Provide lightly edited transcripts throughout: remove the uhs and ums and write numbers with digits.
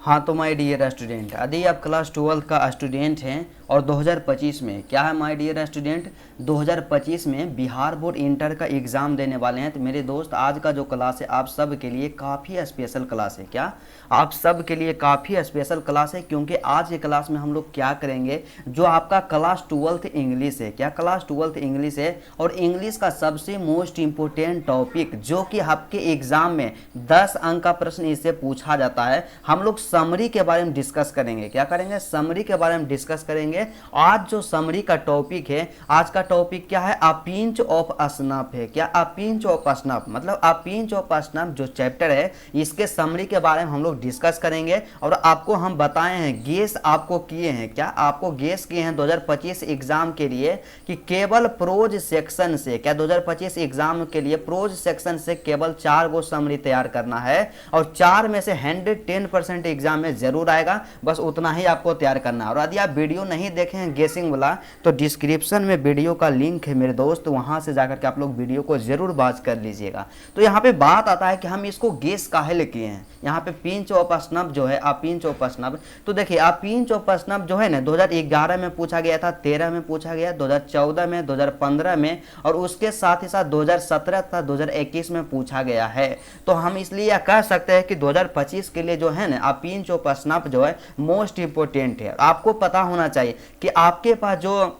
हाँ तो my dear student, यदि आप क्लास 12 का स्टूडेंट हैं और 2025 में क्या है माय डियर स्टूडेंट, 2025 में बिहार बोर्ड इंटर का एग्ज़ाम देने वाले हैं। तो मेरे दोस्त, आज का जो क्लास है आप सब के लिए काफ़ी स्पेशल क्लास है। क्या आप सब के लिए काफ़ी स्पेशल क्लास है, क्योंकि आज के क्लास में हम लोग क्या करेंगे, जो आपका क्लास 12th इंग्लिश है, क्या क्लास 12th इंग्लिश है, और इंग्लिश का सबसे मोस्ट इम्पोर्टेंट टॉपिक जो कि आपके एग्ज़ाम में 10 अंक का प्रश्न इससे पूछा जाता है, हम लोग समरी के बारे में डिस्कस करेंगे। क्या करेंगे? समरी के बारे में डिस्कस करेंगे। आज जो समरी का टॉपिक है, आज का टॉपिक क्या है? अ पिंच ऑफ स्नफ है। क्या? अ पिंच ऑफ स्नफ, मतलब अ पिंच ऑफ स्नफ जो चैप्टर है, इसके समरी के बारे में हम लोग डिस्कस करेंगे। और आपको हम बताए हैं, गेस आपको किए हैं, क्या आपको गेस किए हैं 2025 एग्जाम के लिए कि केवल प्रोज सेक्शन से, क्या 2025 एग्जाम के लिए प्रोज सेक्शन से केवल 4 गो समरी तैयार करना है, और 4 में से 110% एग्जाम में जरूर आएगा। बस उतना ही आपको तैयार करना है। और यदि आप वीडियो नहीं देखे हैं गेसिंग वाला, तो डिस्क्रिप्शन में वीडियो का लिंक है मेरे दोस्त, वहां से जाकर के आप लोग वीडियो को जरूर वॉच कर लीजिएगा। तो यहाँ पे बात आता है कि हम इसको गेस काहे लिए किए हैं। यहाँ पे पिंच ऑफ स्नफ जो है, आ पिंच ऑफ स्नफ, तो देखिए आ पिंच ऑफ स्नफ जो है ना 2011 में पूछा गया था, 13 में पूछा गया, 2014 में, 2015 में, और उसके साथ ही साथ 2017 था, 2021 में पूछा गया है। तो हम इसलिए कह सकते हैं कि 2025 के लिए जो है ना आ पिंच ऑफ स्नफ जो है मोस्ट इंपोर्टेंट है। आपको पता होना चाहिए कि आपके पास जो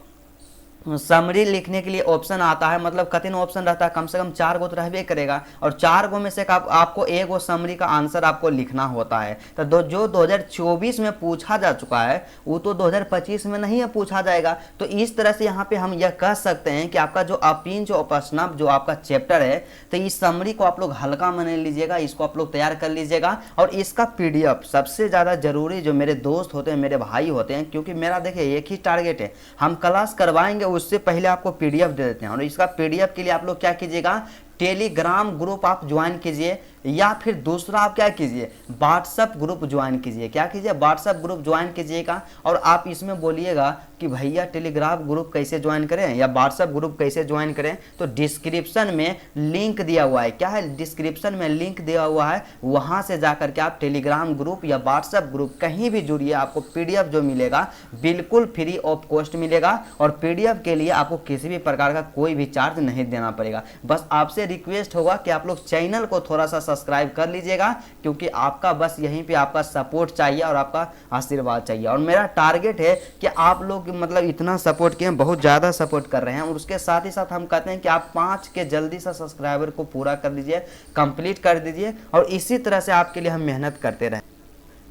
समरी लिखने के लिए ऑप्शन आता है, मतलब कठिन ऑप्शन रहता है, कम से कम 4 गो तो रहबे करेगा, और 4 गो में से आपको एक गो समरी का आंसर आपको लिखना होता है। तो जो 2024 में पूछा जा चुका है वो तो 2025 में नहीं पूछा जाएगा। तो इस तरह से यहाँ पे हम यह कह सकते हैं कि आपका जो अ पिंच ऑफ स्नफ जो आपका चैप्टर है, तो इस समरी को आप लोग हल्का मान लीजिएगा, इसको आप लोग तैयार कर लीजिएगा। और इसका PDF सबसे ज़्यादा जरूरी जो मेरे दोस्त होते हैं, मेरे भाई होते हैं, क्योंकि मेरा देखिए एक ही टारगेट है, हम क्लास करवाएंगे उससे पहले आपको PDF दे देते हैं। और इसका PDF के लिए आप लोग क्या कीजिएगा, टेलीग्राम ग्रुप आप ज्वाइन कीजिए, या फिर दूसरा आप क्या कीजिए, व्हाट्सएप ग्रुप ज्वाइन कीजिए। क्या कीजिए? व्हाट्सएप ग्रुप ज्वाइन कीजिएगा। और आप इसमें बोलिएगा कि भैया टेलीग्राम ग्रुप कैसे ज्वाइन करें या व्हाट्सएप ग्रुप कैसे ज्वाइन करें, तो डिस्क्रिप्शन में लिंक दिया हुआ है। क्या है? डिस्क्रिप्शन में लिंक दिया हुआ है, वहां से जाकर के आप टेलीग्राम ग्रुप या व्हाट्सएप ग्रुप कहीं भी जुड़िए। आपको PDF जो मिलेगा बिल्कुल फ्री ऑफ कॉस्ट मिलेगा, और PDF के लिए आपको किसी भी प्रकार का कोई भी चार्ज नहीं देना पड़ेगा। बस आपसे रिक्वेस्ट होगा कि आप लोग चैनल को थोड़ा सा सब्सक्राइब कर लीजिएगा, क्योंकि आपका बस यहीं पे आपका सपोर्ट चाहिए और आपका आशीर्वाद चाहिए। और मेरा टारगेट है कि आप लोग मतलब इतना सपोर्ट किए, बहुत ज़्यादा सपोर्ट कर रहे हैं, और उसके साथ ही साथ हम कहते हैं कि आप 5 के जल्दी से सब्सक्राइबर को पूरा कर दीजिए, कंप्लीट कर दीजिए, और इसी तरह से आपके लिए हम मेहनत करते रहें।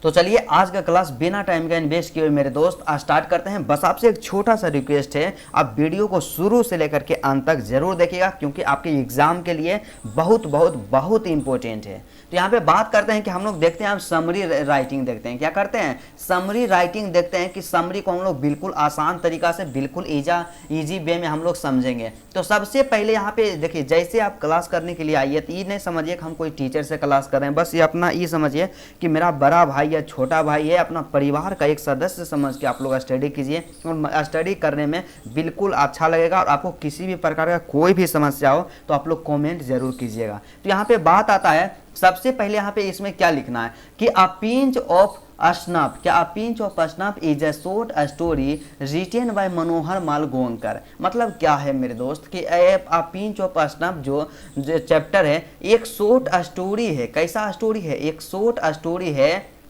तो चलिए आज का क्लास बिना टाइम का इन्वेस्ट किए हुए मेरे दोस्त स्टार्ट करते हैं। बस आपसे एक छोटा सा रिक्वेस्ट है, आप वीडियो को शुरू से लेकर के अंत तक जरूर देखिएगा, क्योंकि आपके एग्जाम के लिए बहुत बहुत बहुत इंपॉर्टेंट है। तो यहाँ पे बात करते हैं कि हम लोग देखते हैं, हम समरी राइटिंग देखते हैं। क्या करते हैं? समरी राइटिंग देखते हैं कि समरी को हम लोग बिल्कुल आसान तरीका से, बिल्कुल ईजी वे में हम लोग समझेंगे। तो सबसे पहले यहाँ पे देखिए, जैसे आप क्लास करने के लिए आइए तो ये नहीं समझिए कि हम कोई टीचर से क्लास कर रहे हैं, बस ये अपना ये समझिए कि मेरा बड़ा भाई या छोटा भाई है, अपना परिवार का एक सदस्य समझ के आप लोग स्टडी कीजिए, और स्टडी करने में बिल्कुल अच्छा लगेगा। और आपको किसी भी प्रकार का कोई भी समस्या हो तो आप लोग कमेंट जरूर कीजिएगा। तो यहाँ पे बात आता है, सबसे पहले यहाँ पे इसमें क्या लिखना है कि अ पिंच ऑफ स्नफ। क्या? A pinch of snuff is a short story written by Manohar Malgonkar. मतलब क्या है मेरे दोस्त कि अ पिंच ऑफ स्नफ जो चैप्टर है एक शॉर्ट स्टोरी है। कैसा स्टोरी है? एक शॉर्ट स्टोरी है,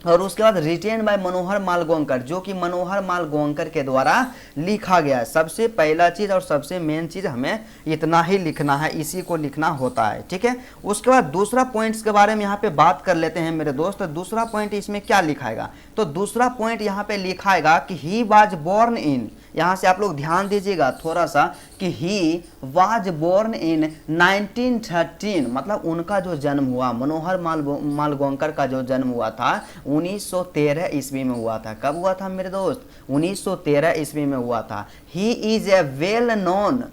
और उसके बाद रिटेन बाय मनोहर माल गोंकर, जो कि मनोहर माल गोंकर के द्वारा लिखा गया है। सबसे पहला चीज और सबसे मेन चीज हमें इतना ही लिखना है, इसी को लिखना होता है, ठीक है। उसके बाद दूसरा पॉइंट्स के बारे में यहाँ पे बात कर लेते हैं मेरे दोस्त। दूसरा पॉइंट इसमें क्या लिखाएगा, तो दूसरा पॉइंट यहाँ पे लिखाएगा कि ही वाज बोर्न इन, यहाँ से आप लोग ध्यान दीजिएगा थोड़ा सा कि ही वाज बोर्न इन 1913, मतलब उनका जो जन्म हुआ, मनोहर माल गोंकर का जो जन्म हुआ था 1913 ईस्वी में हुआ था। कब हुआ था मेरे दोस्त? 1913 ईस्वी में हुआ था। He is a well known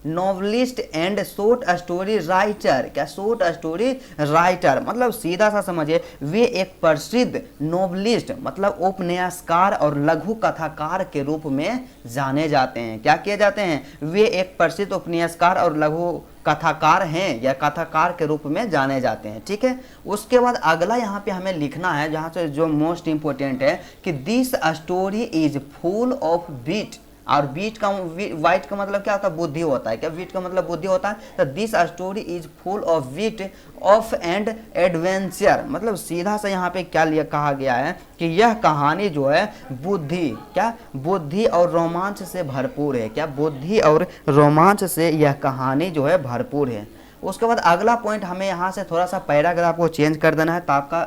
novelist and short story writer. क्या? शॉर्ट स्टोरी राइटर, मतलब सीधा सा समझिए वे एक प्रसिद्ध नॉवलिस्ट, मतलब उपन्यासकार और लघु कथाकार के रूप में जाने जाते हैं। क्या किए जाते हैं? वे एक प्रसिद्ध उपन्यासकार और लघु कथाकार हैं या कथाकार के रूप में जाने जाते हैं। ठीक है, उसके बाद अगला यहाँ पे हमें लिखना है, जहाँ से जो मोस्ट इंपॉर्टेंट है कि this story is full of wit. और बीट का वाइट का मतलब क्या होता है, बुद्धि होता है क्या, बीट का मतलब बुद्धि होता है। तो this story is full of wit of and adventure, मतलब सीधा सा यहाँ पे क्या लिया कहा गया है कि यह कहानी जो है बुद्धि, क्या बुद्धि और रोमांच से भरपूर है, क्या बुद्धि और रोमांच से यह कहानी जो है भरपूर है। उसके बाद अगला पॉइंट हमें यहाँ से थोड़ा सा पैराग्राफ को चेंज कर देना है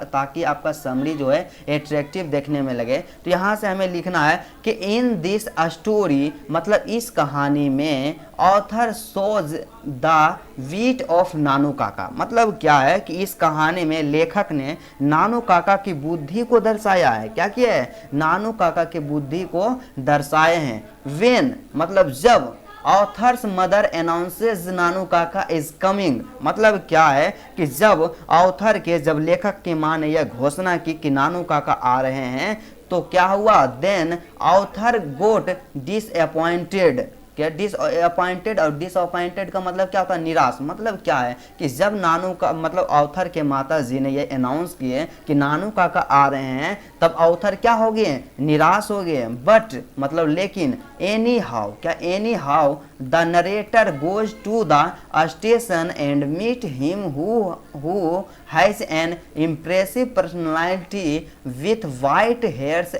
ताकि आपका समरी जो है एट्रैक्टिव देखने में लगे। तो यहाँ से हमें लिखना है कि इन दिस स्टोरी, मतलब इस कहानी में author shows the wit of Nanu Kaka, मतलब क्या है कि इस कहानी में लेखक ने नानू काका की बुद्धि को दर्शाया है। क्या किया है, नानू काका की बुद्धि को दर्शाए हैं। वेन मतलब जब, ऑथर्स मदर अनाउंसेस नानू काका इज कमिंग, मतलब क्या है कि जब ऑथर के, जब लेखक की मां ने यह घोषणा की कि नानू काका आ रहे हैं, तो क्या हुआ, देन ऑथर गोट डिसअपॉइंटेड। क्या डिसअपॉइंटेड, और डिसअपॉइंटेड का मतलब क्या होता है, निराश। मतलब क्या है कि जब नानू का मतलब ऑथर के माता जी ने ये अनाउंस किए कि नानू काका आ रहे हैं, तब ऑथर क्या हो गए, निराश हो गए। बट मतलब लेकिन, एनी हाउ, क्या anyhow the narrator goes to the station and meet him who has an impressive personality with white hairs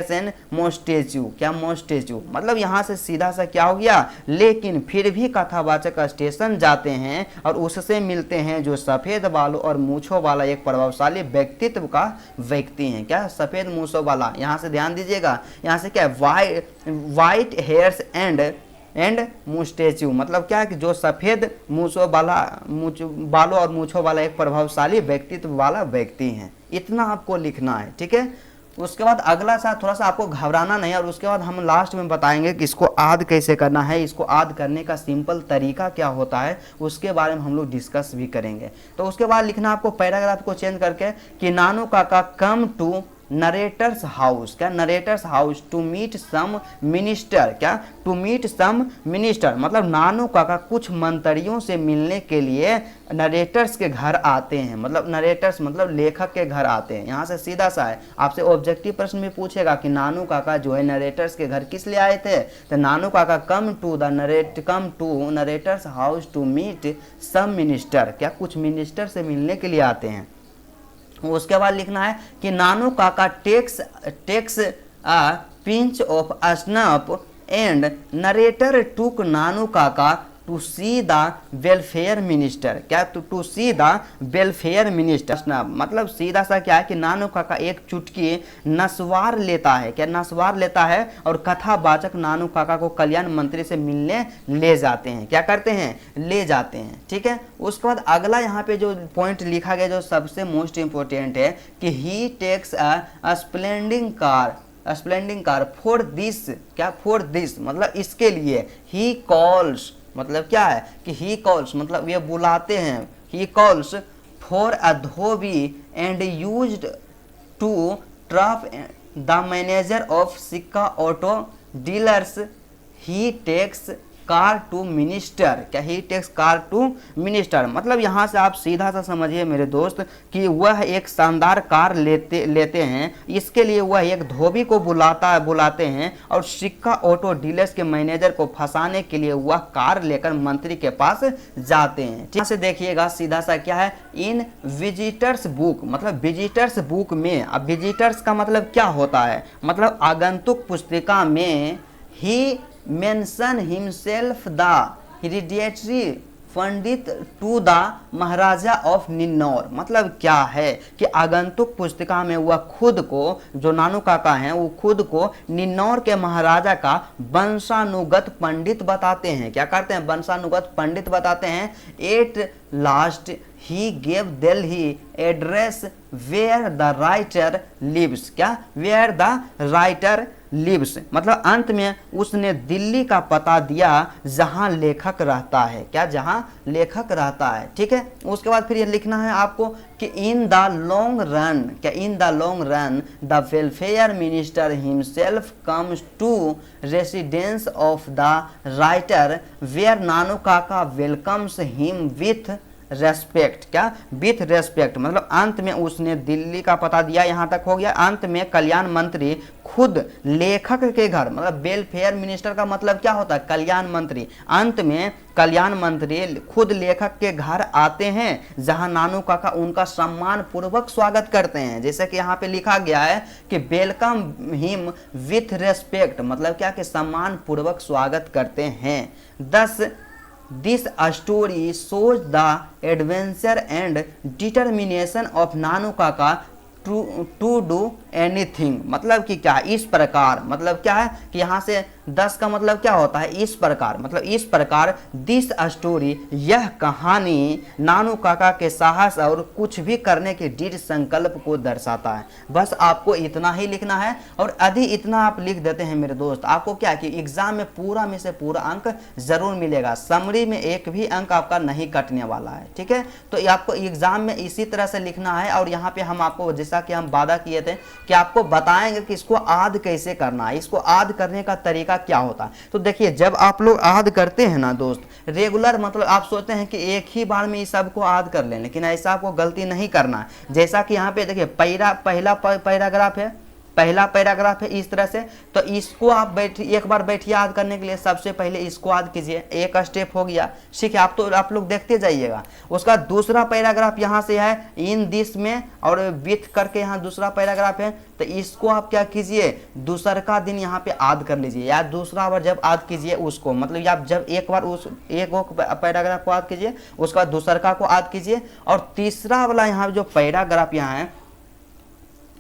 and moustache. क्या मोस्टेचू, मतलब यहाँ से सीधा सा क्या हो गया, लेकिन फिर भी कथावाचक स्टेशन जाते हैं और उससे मिलते हैं जो सफ़ेद बालों और मूछों वाला एक प्रभावशाली व्यक्तित्व का व्यक्ति है। क्या, सफ़ेद मूछों वाला, यहाँ से ध्यान दीजिएगा, यहाँ से क्या है, वाइट हेयर्स एंड मुस्टेचू, मतलब क्या है कि जो सफ़ेद बालों और मूछों वाला एक प्रभावशाली व्यक्तित्व वाला व्यक्ति है। इतना आपको लिखना है। ठीक है, उसके बाद अगला सा थोड़ा सा आपको घबराना नहीं है, और उसके बाद हम लास्ट में बताएंगे कि इसको आद कैसे करना है, इसको आद करने का सिंपल तरीका क्या होता है, उसके बारे में हम लोग डिस्कस भी करेंगे। तो उसके बाद लिखना आपको पैराग्राफ को चेंज करके कि Nanu Kaka come to narrator's house, क्या narrator's house to meet some minister, क्या टू मीट सम मिनिस्टर, मतलब नानू काका कुछ मंत्रियों से मिलने के लिए नरेटर्स के घर आते हैं। मतलब नरेटर्स मतलब लेखक के घर आते हैं। यहाँ से सीधा सा है, आपसे ऑब्जेक्टिव प्रश्न भी पूछेगा कि नानू काका जो है नरेटर्स के घर किस लिए आए थे, तो Nanu Kaka come to narrator's house to meet some minister, क्या कुछ मिनिस्टर से मिलने के लिए आते हैं। उसके बाद लिखना है कि Nanu Kaka takes a pinch of snuff and narrator took Nanu Kaka to see the welfare minister, क्या to see the welfare minister, मतलब सीधा सा क्या है कि नानू काका एक चुटकी नस्वार लेता है, क्या नस्वार लेता है, और कथावाचक नानू काका को कल्याण मंत्री से मिलने ले जाते हैं। क्या करते हैं, ले जाते हैं। ठीक है, उसके बाद अगला यहाँ पे जो पॉइंट लिखा गया जो सबसे मोस्ट इंपॉर्टेंट है कि he takes a splendid car for this, क्या फॉर दिस मतलब इसके लिए, ही कॉल्स मतलब क्या है कि ही कॉल्स मतलब ये बुलाते हैं, he calls for a dhobi and used to trap the manager of Sikka auto dealers, he takes car to minister, क्या he takes car to minister, मतलब यहाँ से आप सीधा सा समझिए मेरे दोस्त कि वह एक शानदार कार लेते हैं, इसके लिए वह एक धोबी को बुलाते हैं और सिक्का ऑटो डीलर्स के मैनेजर को फंसाने के लिए वह कार लेकर मंत्री के पास जाते हैं। ठीक से देखिएगा सीधा सा क्या है, इन विजिटर्स बुक, मतलब विजिटर्स बुक में, अब विजिटर्स का मतलब क्या होता है, मतलब आगंतुक पुस्तिका में he mention himself the hereditary pandit to the maharaja of Ninnore, मतलब क्या है कि आगंतुक पुस्तिका में वह खुद को, जो नानू काका हैं वो खुद को निन्नौर के महाराजा का वंशानुगत पंडित बताते हैं। क्या करते हैं, वंशानुगत पंडित बताते हैं। At last he gave Delhi address where the writer lives, क्या वेयर द राइटर लिव्स, मतलब अंत में उसने दिल्ली का पता दिया जहां लेखक रहता है। क्या? जहां लेखक रहता है। ठीक है, उसके बाद फिर ये लिखना है आपको कि इन द लॉन्ग रन, क्या? In the long run the welfare minister himself comes to residence of the writer where Nanu Kaka welcomes him with respect. क्या? विथ रेस्पेक्ट, मतलब अंत में उसने दिल्ली का पता दिया, यहाँ तक हो गया। अंत में कल्याण मंत्री खुद लेखक के घर, मतलब वेलफेयर मिनिस्टर का मतलब क्या होता है? कल्याण मंत्री। अंत में कल्याण मंत्री खुद लेखक के घर आते हैं जहां नानू काका उनका सम्मान पूर्वक स्वागत करते हैं। जैसे कि यहाँ पे लिखा गया है कि वेलकम हिम विथ रेस्पेक्ट, मतलब क्या? कि सम्मान पूर्वक स्वागत करते हैं। 10 This story shows the adventure and determination of Nanu Kaka to do anything, मतलब कि क्या? इस प्रकार, मतलब क्या है कि यहाँ से 10 का मतलब क्या होता है? इस प्रकार, मतलब इस प्रकार। दिस स्टोरी, यह कहानी नानू काका के साहस और कुछ भी करने के दृढ़ संकल्प को दर्शाता है। बस आपको इतना ही लिखना है, और यदि इतना आप लिख देते हैं मेरे दोस्त, आपको क्या कि एग्जाम में पूरा में से पूरा अंक जरूर मिलेगा। समरी में एक भी अंक आपका नहीं कटने वाला है। ठीक है, तो आपको एग्जाम में इसी तरह से लिखना है। और यहाँ पे हम आपको, जैसा कि हम वादा किए थे कि आपको बताएंगे कि इसको आद कैसे करना है, इसको आद करने का तरीका क्या होता है। तो देखिए, जब आप लोग आद करते हैं ना दोस्त, रेगुलर, मतलब आप सोचते हैं कि एक ही बार में इस सब को आद कर लें, लेकिन ऐसा आपको गलती नहीं करना है। जैसा कि यहाँ पे देखिए पहला पैराग्राफ है, पहला पैराग्राफ है इस तरह से, तो इसको आप एक बार बैठिए याद करने के लिए। सबसे पहले इसको याद कीजिए, एक स्टेप हो गया। ठीक है, आप लोग देखते जाइएगा। उसका दूसरा पैराग्राफ यहाँ से है इन दिस में, और विथ करके यहाँ दूसरा पैराग्राफ है, तो इसको आप क्या कीजिए? दूसरा का दिन यहाँ पे याद कर लीजिए, या दूसरा बार जब याद कीजिए उसको, मतलब आप जब एक बार उस एक पैराग्राफ को याद कीजिए, उसका दूसरा को याद कीजिए, और तीसरा वाला यहाँ जो पैराग्राफ यहाँ है,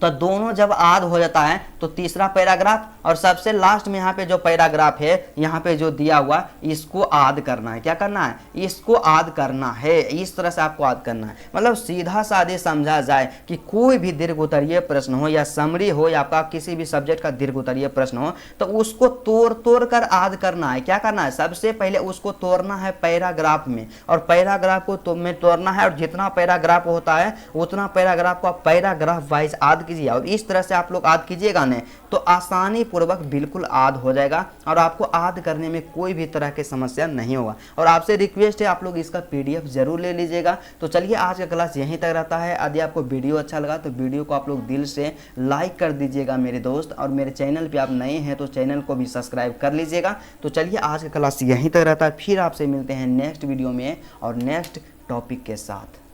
तो दोनों जब आद हो जाता है तो तीसरा पैराग्राफ, और सबसे लास्ट में यहाँ पे जो पैराग्राफ है यहाँ पे जो दिया हुआ, इसको आद करना है। क्या करना है? इसको आद करना है। इस तरह से आपको आद करना है। मतलब सीधा साधे समझा जाए कि कोई भी दीर्घ उत्तरीय प्रश्न हो, या समरी हो, या आपका किसी भी सब्जेक्ट का दीर्घ उत्तरीय प्रश्न हो, तो उसको तोड़ कर आद करना है। क्या करना है? सबसे पहले उसको तोड़ना है पैराग्राफ में, और पैराग्राफ को तोड़ना है, और जितना पैराग्राफ होता है उतना पैराग्राफ को आप पैराग्राफ वाइज आद कीजिए। और इस तरह से आप लोग आद कीजिएगा ना, तो आसानी पूर्वक बिल्कुल आद हो जाएगा, और आपको आद करने में कोई भी तरह की समस्या नहीं होगा। और आपसे रिक्वेस्ट है, आप लोग इसका PDF जरूर ले लीजिएगा। तो चलिए, आज का क्लास यहीं तक रहता है। यदि आपको वीडियो अच्छा लगा तो वीडियो को आप लोग दिल से लाइक कर दीजिएगा मेरे दोस्त, और मेरे चैनल पर आप नए हैं तो चैनल को भी सब्सक्राइब कर लीजिएगा। तो चलिए, आज का क्लास यहीं तक रहता है। फिर आपसे मिलते हैं नेक्स्ट वीडियो में और नेक्स्ट टॉपिक के साथ।